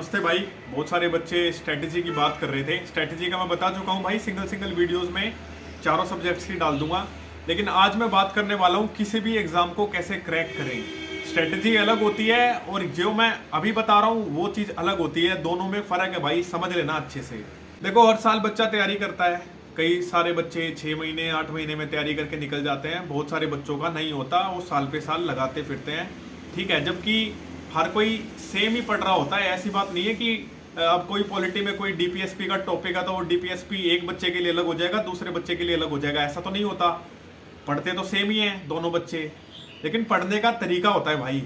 नमस्ते भाई। बहुत सारे बच्चे स्ट्रेटजी की बात कर रहे थे। स्ट्रेटजी का मैं बता चुका हूँ भाई, सिंगल सिंगल वीडियोस में चारों सब्जेक्ट्स की डाल दूंगा। लेकिन आज मैं बात करने वाला हूँ किसी भी एग्जाम को कैसे क्रैक करें। स्ट्रेटजी अलग होती है और जो मैं अभी बता रहा हूँ वो चीज़ अलग होती है। दोनों में फ़र्क है भाई, समझ लेना अच्छे से। देखो, हर साल बच्चा तैयारी करता है। कई सारे बच्चे 6 महीने 8 महीने में तैयारी करके निकल जाते हैं। बहुत सारे बच्चों का नहीं होता, वो साल पे साल लगाते फिरते हैं। ठीक है, जबकि हर कोई सेम ही पढ़ रहा होता है। ऐसी बात नहीं है कि अब कोई पॉलिटी में कोई डीपीएसपी का टॉपिक है तो वो डीपीएसपी एक बच्चे के लिए अलग हो जाएगा, दूसरे बच्चे के लिए अलग हो जाएगा। ऐसा तो नहीं होता। पढ़ते तो सेम ही हैं दोनों बच्चे, लेकिन पढ़ने का तरीका होता है भाई।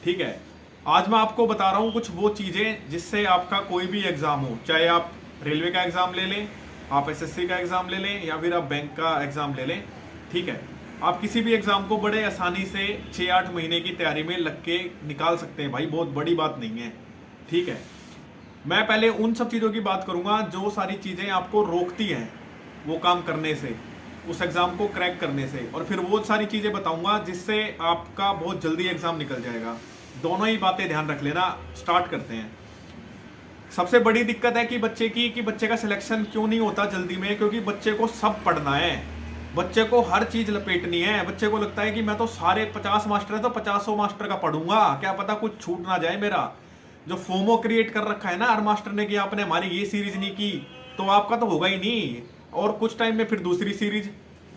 ठीक है, आज मैं आपको बता रहा हूँ कुछ वो चीज़ें जिससे आपका कोई भी एग्ज़ाम हो, चाहे आप रेलवे का एग्ज़ाम ले लें, आप एसएससी का एग्ज़ाम ले लें, या फिर आप बैंक का एग्ज़ाम ले लें। ठीक है, आप किसी भी एग्जाम को बड़े आसानी से 6-8 महीने की तैयारी में लग के निकाल सकते हैं भाई। बहुत बड़ी बात नहीं है। ठीक है, मैं पहले उन सब चीज़ों की बात करूंगा जो सारी चीज़ें आपको रोकती हैं वो काम करने से, उस एग्ज़ाम को क्रैक करने से, और फिर वो सारी चीज़ें बताऊंगा जिससे आपका बहुत जल्दी एग्ज़ाम निकल जाएगा। दोनों ही बातें ध्यान रख लेना। स्टार्ट करते हैं। सबसे बड़ी दिक्कत है कि बच्चे की कि बच्चे का सिलेक्शन क्यों नहीं होता जल्दी में, क्योंकि बच्चे को सब पढ़ना है। बच्चे को हर चीज लपेटनी है। बच्चे को लगता है कि मैं तो सारे 50 मास्टर है तो 50 मास्टर का पढ़ूंगा, क्या पता कुछ छूट ना जाए मेरा। जो फोमो क्रिएट कर रखा है ना हर मास्टर ने कि आपने हमारी ये सीरीज नहीं की तो आपका तो होगा ही नहीं। और कुछ टाइम में फिर दूसरी सीरीज,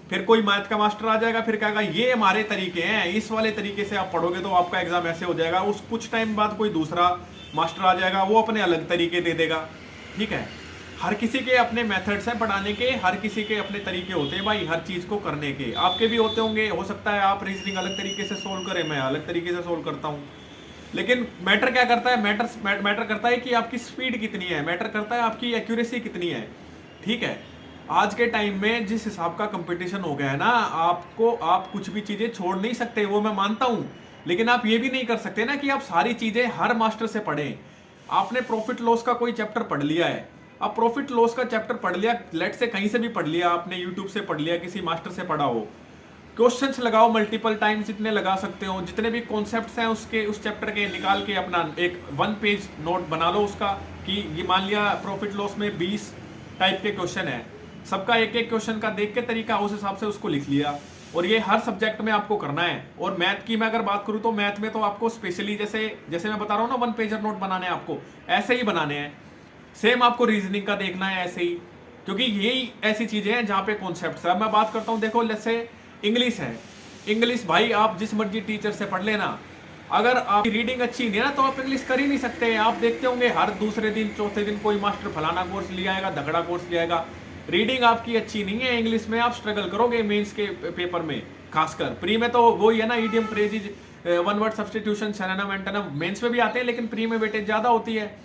फिर कोई मैथ का मास्टर आ जाएगा, फिर कहेगा ये हमारे तरीके हैं, इस वाले तरीके से आप पढ़ोगे तो आपका एग्जाम ऐसे हो जाएगा। उस कुछ टाइम बाद कोई दूसरा मास्टर आ जाएगा, वो अपने अलग तरीके दे देगा। ठीक है, हर किसी के अपने मेथड्स हैं पढ़ाने के, हर किसी के अपने तरीके होते हैं भाई हर चीज को करने के। आपके भी होते होंगे, हो सकता है आप रीजनिंग अलग तरीके से सोल्व करें, मैं अलग तरीके से सोल्व करता हूँ। लेकिन मैटर क्या करता है? मैटर करता है कि आपकी स्पीड कितनी है, मैटर करता है आपकी एक्यूरेसी कितनी है। ठीक है, आज के टाइम में जिस हिसाब का कंपटीशन हो गया है ना, आप कुछ भी चीजें छोड़ नहीं सकते, वो मैं मानता हूं। लेकिन आप ये भी नहीं कर सकते ना कि आप सारी चीजें हर मास्टर से पढ़ें। आपने प्रॉफिट लॉस का कोई चैप्टर पढ़ लिया है, अब प्रॉफिट लॉस का चैप्टर पढ़ लिया, लेट से कहीं से भी पढ़ लिया, आपने यूट्यूब से पढ़ लिया, किसी मास्टर से पढ़ा हो, क्वेश्चंस लगाओ मल्टीपल टाइम्स, जितने लगा सकते हो, जितने भी कॉन्सेप्ट्स हैं उसके उस चैप्टर के निकाल के अपना एक 1 पेज नोट बना लो उसका, कि ये मान लिया प्रॉफिट लॉस में 20 टाइप के क्वेश्चन है, सबका एक एक क्वेश्चन का देख के तरीका उस हिसाब से उसको लिख लिया। और ये हर सब्जेक्ट में आपको करना है। और मैथ की मैं अगर बात करूं तो मैथ में तो आपको स्पेशली जैसे जैसे मैं बता रहा हूँ ना 1 पेजर नोट बनाने हैं, आपको ऐसे ही बनाने हैं। सेम आपको रीजनिंग का देखना है ऐसे ही, क्योंकि यही ऐसी चीजें हैं जहां पे कॉन्सेप्ट्स है। मैं बात करता हूं, देखो जैसे इंग्लिश है, इंग्लिश भाई आप जिस मर्जी टीचर से पढ़ लेना, अगर आपकी रीडिंग अच्छी नहीं है ना तो आप इंग्लिश कर ही नहीं सकते। आप देखते होंगे हर दूसरे दिन चौथे दिन कोई मास्टर फलाना कोर्स ले आएगा, धगड़ा कोर्स ले आएगा। रीडिंग आपकी अच्छी नहीं है, इंग्लिश में आप स्ट्रगल करोगे मेंस के पेपर में। खासकर प्री में तो वही है ना, idiom phrases, one word substitution, synonym antonym mains में भी आते हैं, लेकिन प्री में वेटेज ज्यादा होती है।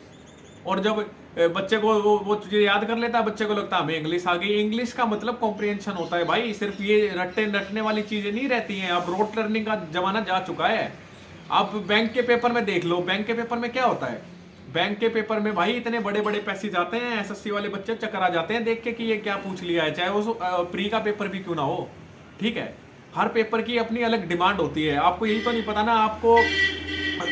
और जब बच्चे को वो चीजें याद कर लेता है, बच्चे को लगता है हमें इंग्लिश आ गई। इंग्लिश का मतलब कॉम्प्रिहेंशन होता है भाई, सिर्फ ये रटने वाली चीजें नहीं रहती हैं। अब रोट लर्निंग का जमाना जा चुका है। आप बैंक के पेपर में देख लो, बैंक के पेपर में क्या होता है? बैंक के पेपर में भाई इतने बड़े बड़े पैसेज आते हैं, एसएससी वाले बच्चे चक्कर आ जाते हैं देख के कि ये क्या पूछ लिया है, चाहे वो प्री का पेपर भी क्यों ना हो। ठीक है, हर पेपर की अपनी अलग डिमांड होती है। आपको यही तो नहीं पता ना, आपको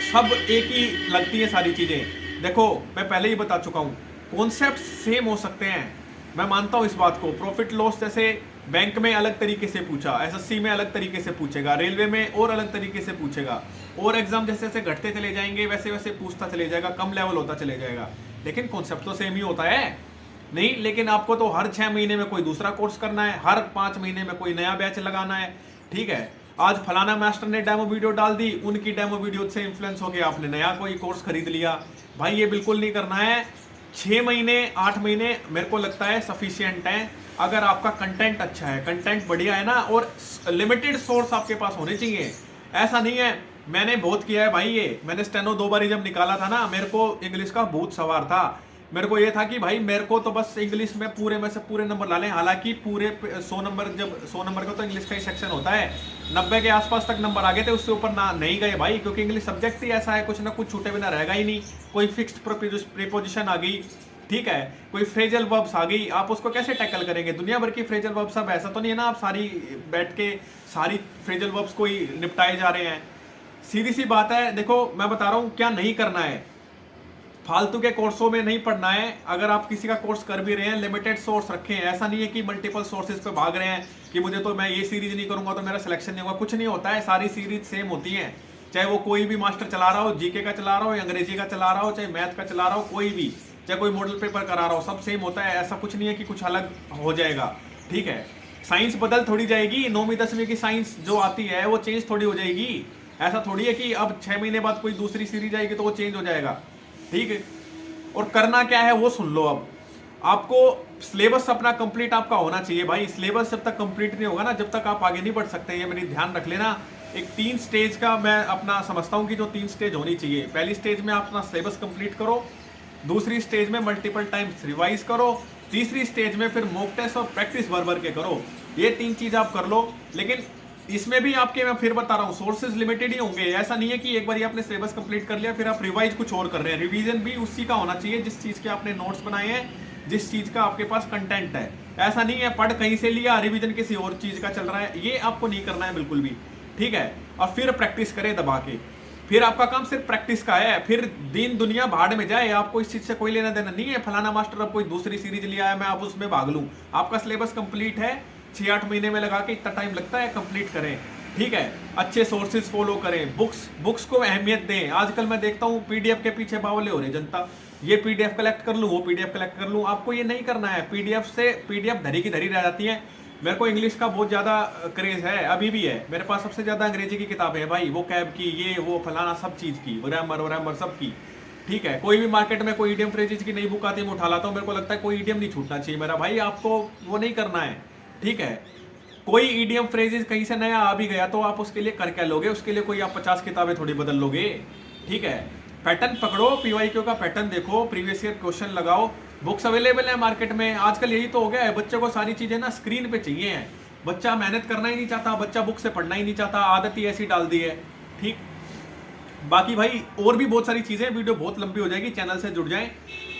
सब एक ही लगती है सारी चीजें। देखो, मैं पहले ही बता चुका हूं, कॉन्सेप्ट सेम हो सकते हैं, मैं मानता हूं इस बात को। प्रॉफिट लॉस जैसे बैंक में अलग तरीके से पूछा, एसएससी में अलग तरीके से पूछेगा, रेलवे में और अलग तरीके से पूछेगा, और एग्जाम जैसे जैसे घटते चले जाएंगे वैसे वैसे पूछता चले जाएगा, कम लेवल होता चले जाएगा। लेकिन कॉन्सेप्ट तो सेम ही होता है नहीं। लेकिन आपको तो हर 6 महीने में कोई दूसरा कोर्स करना है, हर 5 महीने में कोई नया बैच लगाना है। ठीक है, आज फलाना मास्टर ने डेमो वीडियो डाल दी, उनकी डेमो वीडियो से इन्फ्लुएंस हो गया, आपने नया कोई कोर्स खरीद लिया। भाई ये बिल्कुल नहीं करना है। 6 महीने 8 महीने मेरे को लगता है सफिशियंट है, अगर आपका कंटेंट अच्छा है, कंटेंट बढ़िया है ना, और लिमिटेड सोर्स आपके पास होने चाहिए। ऐसा नहीं है, मैंने बहुत किया है भाई, ये मैंने स्टेनो 2 बार जब निकाला था ना, मेरे को इंग्लिश का बहुत सवार था। मेरे को ये था कि भाई मेरे को तो बस इंग्लिश में पूरे में से पूरे नंबर ला लें। हालांकि पूरे 100 नंबर, जब 100 नंबर का तो इंग्लिश का ही सेक्शन होता है, 90 के आसपास तक नंबर आ गए थे, उससे ऊपर ना नहीं गए भाई, क्योंकि इंग्लिश सब्जेक्ट ही ऐसा है, कुछ ना कुछ छूटे बिना रहेगा ही नहीं। कोई फिक्स्ड प्रीपोजिशन आ गई, ठीक है, कोई फ्रेजल वर्ब्स आ गई, आप उसको कैसे टैकल करेंगे? दुनिया भर की फ्रेजल वर्ब्स, अब ऐसा तो नहीं है ना आप सारी बैठ के सारी फ्रेजल वर्ब्स को ही निपटाए जा रहे हैं। सीधी सी बात है। देखो मैं बता रहा हूं क्या नहीं करना है। फालतू के कोर्सों में नहीं पढ़ना है। अगर आप किसी का कोर्स कर भी रहे हैं, लिमिटेड सोर्स रखें। ऐसा नहीं है कि मल्टीपल सोर्सेज पे भाग रहे हैं कि मुझे तो मैं ये सीरीज नहीं करूंगा तो मेरा सिलेक्शन नहीं होगा। कुछ नहीं होता है, सारी सीरीज सेम होती है। चाहे वो कोई भी मास्टर चला रहा हो, जीके का चला रहा हो, अंग्रेजी का चला रहा हो, चाहे मैथ का चला रहा हो, कोई भी, चाहे कोई मॉडल पेपर करा रहा हो, सब सेम होता है। ऐसा कुछ नहीं है कि कुछ अलग हो जाएगा, ठीक है। साइंस बदल थोड़ी जाएगी, 9वीं 10वीं की साइंस जो आती है वो चेंज थोड़ी हो जाएगी। ऐसा थोड़ी है कि अब 6 महीने बाद कोई दूसरी सीरीज आएगी तो वो चेंज हो जाएगा, ठीक है। और करना क्या है वो सुन लो। अब आपको सिलेबस अपना कंप्लीट आपका होना चाहिए भाई। सिलेबस जब तक कंप्लीट नहीं होगा ना, जब तक आप आगे नहीं बढ़ सकते। ये मेरी ध्यान रख लेना। एक 3 स्टेज का मैं अपना समझता हूँ कि जो 3 स्टेज होनी चाहिए। पहली स्टेज में आप अपना सिलेबस कंप्लीट करो, दूसरी स्टेज में मल्टीपल टाइम्स रिवाइज करो, तीसरी स्टेज में फिर मॉक टेस्ट और प्रैक्टिस भर भर के करो। ये 3 चीज आप कर लो। लेकिन इसमें भी आपके, मैं फिर बता रहा हूँ, सोर्सेज लिमिटेड ही होंगे। ऐसा नहीं है कि एक बार आपने सिलेबस कंप्लीट कर लिया फिर आप रिवाइज कुछ और कर रहे हैं। रिवीजन भी उसी का होना चाहिए जिस चीज के आपने नोट्स बनाए हैं, जिस चीज का आपके पास कंटेंट है। ऐसा नहीं है पढ़ कहीं से लिया, रिवीजन किसी और चीज का चल रहा है, ये आपको नहीं करना है बिल्कुल भी, ठीक है। और फिर प्रैक्टिस करें दबा के। फिर आपका काम सिर्फ प्रैक्टिस का है। फिर दिन दुनिया भाड़ में जाए, आपको इस चीज से कोई लेना देना नहीं है। फलाना मास्टर अब कोई दूसरी सीरीज लिया है, मैं आप उसमें भाग लूं। आपका सिलेबस कंप्लीट है, 6-8 महीने में लगा के इतना टाइम लगता है, कंप्लीट करें, ठीक है। अच्छे सोर्सेज फॉलो करें, बुक्स को अहमियत दें। आजकल मैं देखता हूँ पीडीएफ के पीछे बावले हो रहे जनता। ये पीडीएफ कलेक्ट कर लूँ, वो पीडीएफ कलेक्ट कर लूँ। आपको ये नहीं करना है। पीडीएफ धरी की धरी रह जाती है। मेरे को इंग्लिश का बहुत ज्यादा क्रेज है, अभी भी है। मेरे पास सबसे ज्यादा अंग्रेजी की किताबें हैं भाई, वो कैब की, ये वो फलाना सब चीज की, ग्रामर सब की, ठीक है। कोई भी मार्केट में कोई ईडियम फ्रेजेज की नई बुक आती है, मैं उठा लाता हूँ। मेरे को लगता है कोई ईडियम नहीं छूटना चाहिए मेरा भाई। आपको वो नहीं करना है, ठीक है। कोई ईडियम फ्रेजेज कहीं से नया आ भी गया तो आप उसके लिए कर क्या लोगे? उसके लिए कोई आप 50 किताबें थोड़ी बदल लोगे, ठीक है। पैटर्न पकड़ो, पीवाईक्यू का पैटर्न देखो, प्रीवियस ईयर क्वेश्चन लगाओ। बुक्स अवेलेबल है मार्केट में। आजकल यही तो हो गया है, बच्चे को सारी चीजें ना स्क्रीन पे चाहिए हैं। बच्चा मेहनत करना ही नहीं चाहता, बच्चा बुक से पढ़ना ही नहीं चाहता, आदत ही ऐसी डाल दी है, ठीक। बाकी भाई और भी बहुत सारी चीजें, वीडियो बहुत लंबी हो जाएगी, चैनल से जुड़ जाएं।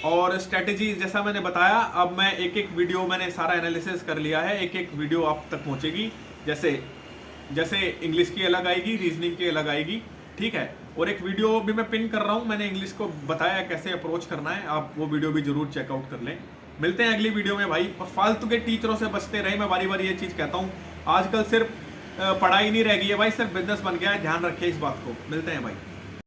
और स्ट्रेटेजी जैसा मैंने बताया, अब मैं एक एक वीडियो, मैंने सारा एनालिसिस कर लिया है, एक एक वीडियो आप तक पहुंचेगी। जैसे इंग्लिश की अलग आएगी, रीजनिंग की अलग आएगी, ठीक है। और एक वीडियो भी मैं पिन कर रहा हूँ, मैंने इंग्लिश को बताया कैसे अप्रोच करना है, आप वो वीडियो भी जरूर चेकआउट कर लें। मिलते हैं अगली वीडियो में भाई। और फालतू के टीचरों से बचते रहे, मैं बारी बारी ये चीज़ कहता हूँ। आजकल सिर्फ पढ़ाई नहीं रह गई है भाई, सिर्फ बिजनेस बन गया है। ध्यान रखिए इस बात को। मिलते हैं भाई।